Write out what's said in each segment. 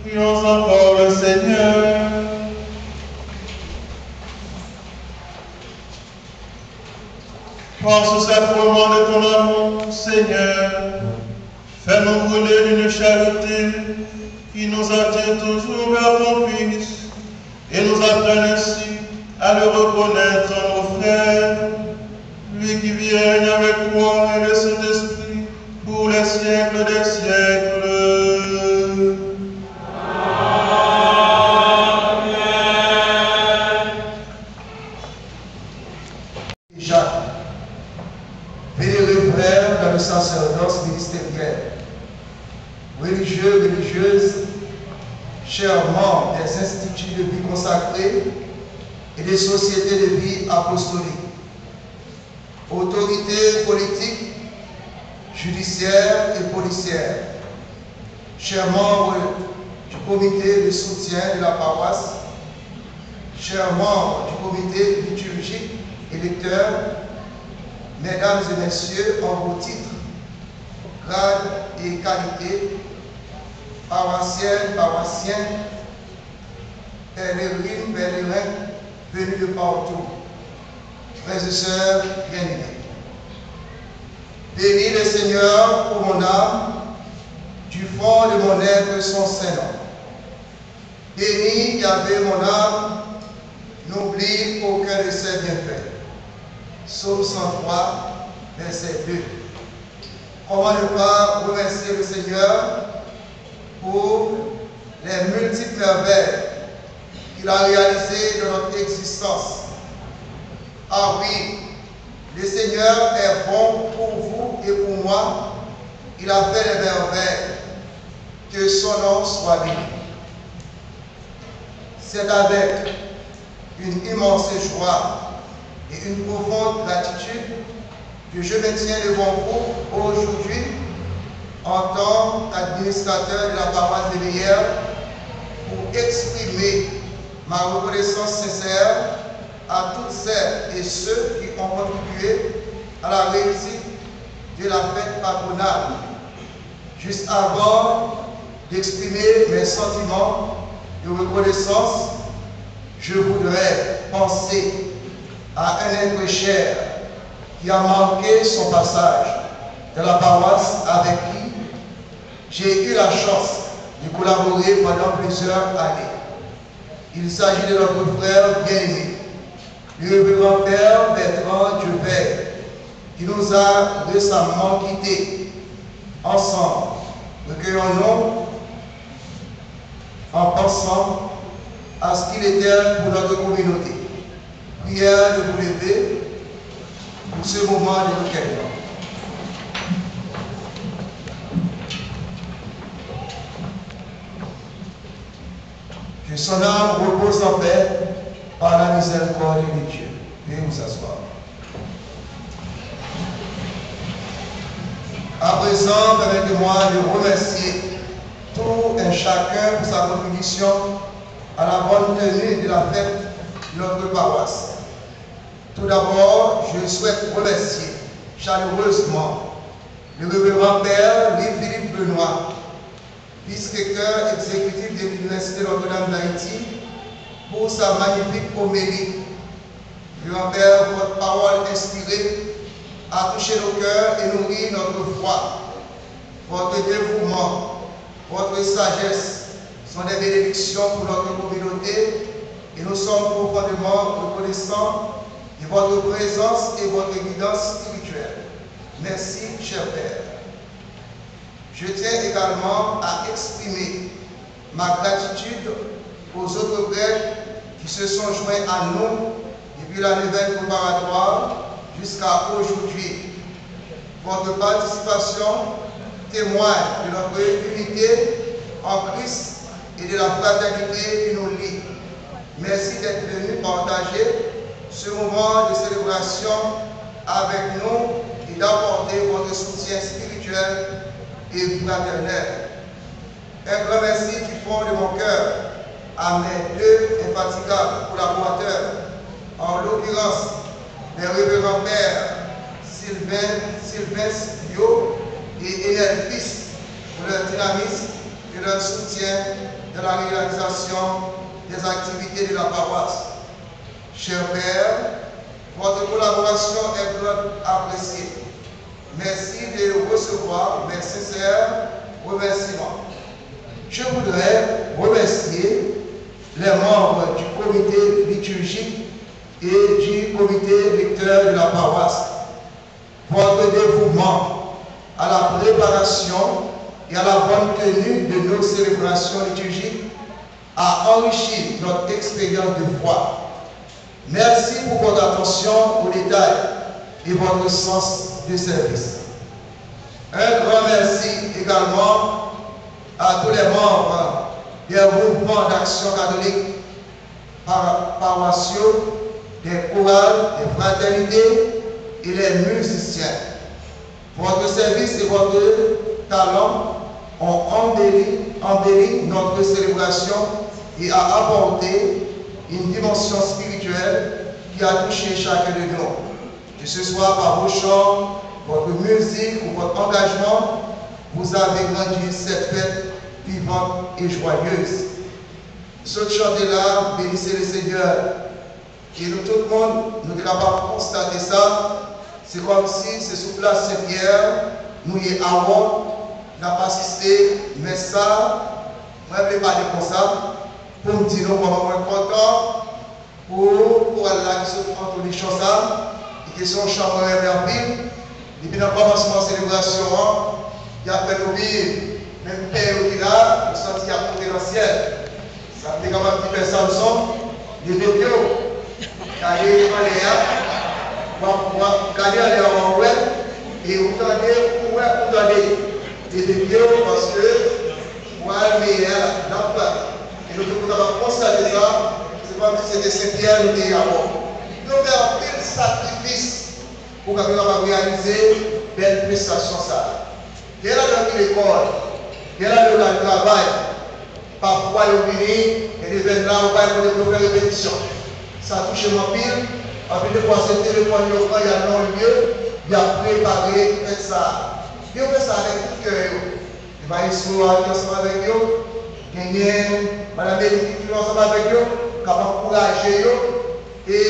Prions encore le Seigneur. Par ce sacrement de ton amour, Seigneur, fais-nous brûler d'une charité qui nous attire toujours vers ton Fils et nous apprenne ainsi à le reconnaître en nos frères, lui qui vit et règne avec toi et le Saint-Esprit pour les siècles des siècles. Vénérés frères dans le sacerdoce ministériel, religieux, religieuses, chers membres des instituts de vie consacrés et des sociétés de vie apostolique, autorités politiques, judiciaires et policières, chers membres du comité de soutien de la paroisse, chers membres du comité liturgique et lecteurs, mesdames et messieurs, en vos titres, grades et qualités, paroissiennes, paroissiens, pèlerines, pèlerins, venus de partout, frères et sœurs bien-aimés. Bénis le Seigneur pour mon âme, du fond de mon être son Saint-Nom. Bénis Yahvé mon âme, n'oublie aucun de ses bienfaits. Psaume 103, verset 2. Comment ne pas remercier le Seigneur pour les multiples merveilles qu'il a réalisées dans notre existence. Ah oui, le Seigneur est bon pour vous et pour moi. Il a fait les merveilles. Que son nom soit béni. C'est avec une immense joie et une profonde gratitude que je me tiens devant vous aujourd'hui en tant qu'administrateur de la paroisse de Veillères pour exprimer ma reconnaissance sincère à toutes celles et ceux qui ont contribué à la réussite de la fête patronale. Juste avant d'exprimer mes sentiments de reconnaissance, je voudrais penser à un être cher qui a manqué son passage dans la paroisse avec qui j'ai eu la chance de collaborer pendant plusieurs années. Il s'agit de notre frère bien-aimé, le révérend Père Bertrand Dieuvert, qui nous a récemment quittés. Ensemble, recueillons-nous en pensant à ce qu'il était pour notre communauté. Prière de vous lever pour ce moment de recueillement. Que son âme repose en paix par la miséricorde de Dieu. Veuillez vous asseoir. À présent, permettez-moi de remercier tout un chacun pour sa contribution à la bonne tenue de la fête de notre paroisse. Tout d'abord, je souhaite remercier chaleureusement le révérend Père Louis-Philippe Benoît, vice-recteur exécutif de l'Université Notre-Dame d'Haïti, pour sa magnifique homélie. Révérend Père, votre parole inspirée a touché nos cœurs et nourri notre foi. Votre dévouement, votre sagesse sont des bénédictions pour notre communauté et nous sommes profondément reconnaissants de votre présence et votre guidance spirituelle. Merci, cher Père. Je tiens également à exprimer ma gratitude aux autres frères qui se sont joints à nous depuis la nouvelle préparatoire jusqu'à aujourd'hui. Votre participation témoigne de notre unité en Christ et de la fraternité qui nous lie. Merci d'être venu partager ce moment de célébration avec nous et d'apporter votre soutien spirituel et fraternel. Un grand merci qui fond de mon cœur à mes deux infatigables collaborateurs, en l'occurrence les révérends pères Sylvestre Bio et Enel Fils pour leur dynamisme et leur soutien dans la réalisation des activités de la paroisse. Cher Père, votre collaboration est grande appréciée. Merci de recevoir mes sincères remerciements. Je voudrais remercier les membres du comité liturgique et du comité lecteur de la paroisse. Votre dévouement à la préparation et à la bonne tenue de nos célébrations liturgiques a enrichi notre expérience de foi. Merci pour votre attention aux détails et votre sens de service. Un grand merci également à tous les membres des groupements d'action catholique paroissiaux, des chorales, des fraternités et les musiciens. Votre service et votre talent ont embelli notre célébration et a apporté une dimension spirituelle qui a touché chacun de nous. Que ce soit par vos chants, votre musique ou votre engagement, vous avez rendu cette fête vivante et joyeuse. Ce chanter-là, bénissez le Seigneur. Et nous, tout le monde, nous sommes capables de constater ça. C'est comme si c'est sous place Saint-Pierre, nous y avons, n'a pas assisté, mais ça, moi je ne vais pas dire comme ça, pour me dire non, moi je suis content, pour Allah qui se prend tous les choses ça, et qui sont chambres et pile. Depuis le commencement de la célébration, il y a fait oublier, même Père qui est là, le senti à monter dans le ciel. Ça me dit comme un petit peu Samson, les vidéos. Regardez les en web et vous entendez des vidéos parce que moi, le meilleur n'a pas. Et nous devons constater ça, c'est comme si c'était Saint-Pierre le meilleur. Nous avons fait un sacrifice pour qu'on puisse réaliser une belle prestation. Il y a dans l'école, il y a dans le travail, parfois il y a des événements où il faut faire des répétitions. Ça touche mon pile. Après de voir ce téléphone, il y a non lieu, il a préparé ça. Il fait ça avec tout cœur. Il va essayer ensemble avec eux, gagner, madame Bénédicte ensemble avec eux, capable d'encourager eux. Et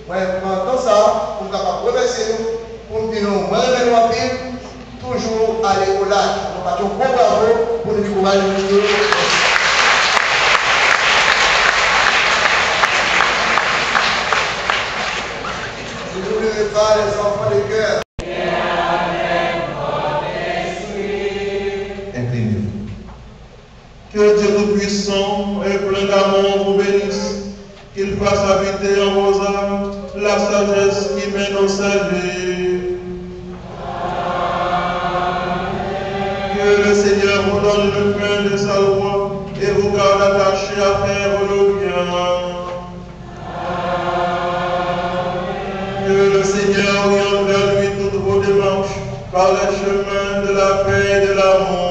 pendant ça, pour capable de remercier nous, pour nous dire nous, moi je vais nous pile, toujours à l'école. Nous partons gros bravo pour nous encourager. Pas les enfants de cœur. Inclinez-vous. Que Dieu Tout-Puissant et plein d'amour vous bénisse, qu'il fasse habiter en vos âmes la sagesse qui mène au salut. Que le Seigneur vous donne le pain de sa loi et vous garde attachés à faire le bien. Que le Seigneur oriente vers lui toutes vos démarches par les chemins de la paix et de l'amour.